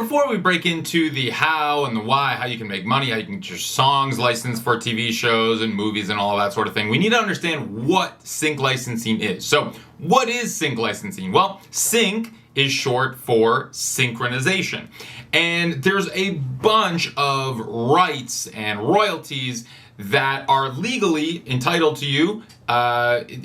before we break into the how and the why, how you can make money, how you can get your songs licensed for TV shows and movies and all that sort of thing, we need to understand what sync licensing is. So what is sync licensing? Well, sync is short for synchronization. And there's a bunch of rights and royalties that are legally entitled to you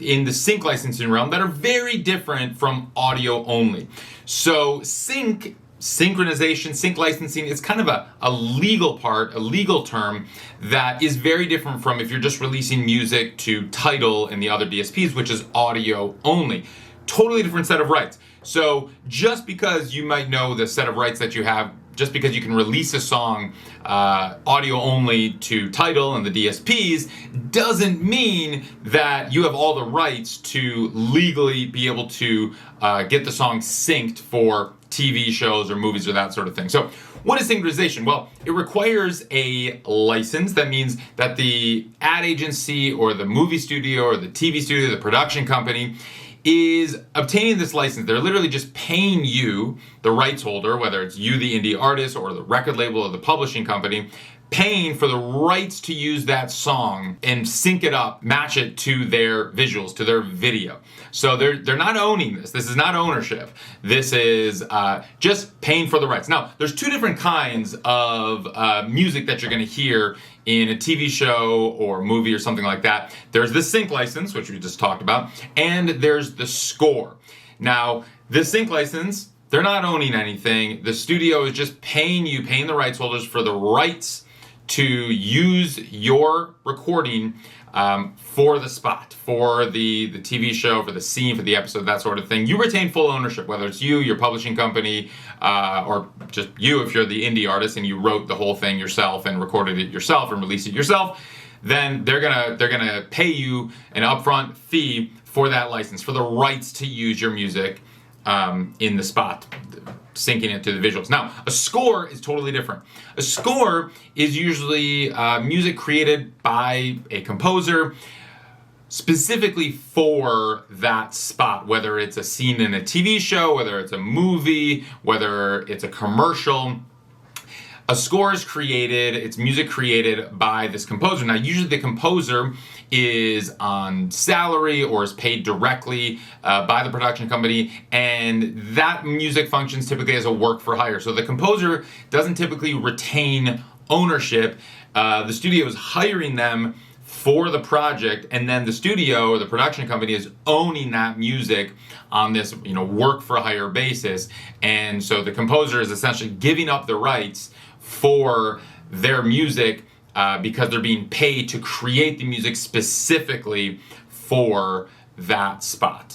in the sync licensing realm that are very different from audio only. So synchronization, sync licensing is kind of a legal part, a legal term that is very different from if you're just releasing music to TIDAL and the other DSPs, which is audio only. Totally different set of rights. So just because you might know the set of rights that you have, just because you can release a song audio only to TIDAL and the DSPs, doesn't mean that you have all the rights to legally be able to get the song synced for TV shows or movies or that sort of thing. So what is synchronization? Well, it requires a license. That means that the ad agency or the movie studio or the TV studio, the production company, is obtaining this license. They're literally just paying you, the rights holder, whether it's you, the indie artist, or the record label or the publishing company, paying for the rights to use that song and sync it up, match it to their visuals, to their video. So they're not owning this. This is not ownership. This is just paying for the rights. Now, there's two different kinds of music that you're going to hear in a TV show or movie or something like that. There's the sync license, which we just talked about, and there's the score. Now, the sync license, they're not owning anything. The studio is just paying the rights holders for the rights to use your recording for the spot, for the TV show, for the scene, for the episode, that sort of thing. You retain full ownership, whether it's you, your publishing company, or just you if you're the indie artist and you wrote the whole thing yourself and recorded it yourself and released it yourself. Then they're gonna pay you an upfront fee for that license, for the rights to use your music in the spot, syncing it to the visuals. Now, a score is totally different. A score is usually music created by a composer specifically for that spot, whether it's a scene in a TV show, whether it's a movie, whether it's a commercial. A score is created, it's music created by this composer. Now, usually the composer is on salary or is paid directly by the production company, and that music functions typically as a work for hire. So the composer doesn't typically retain ownership. The studio is hiring them for the project, and then the studio or the production company is owning that music on this, work for hire basis. And so the composer is essentially giving up the rights for their music because they're being paid to create the music specifically for that spot.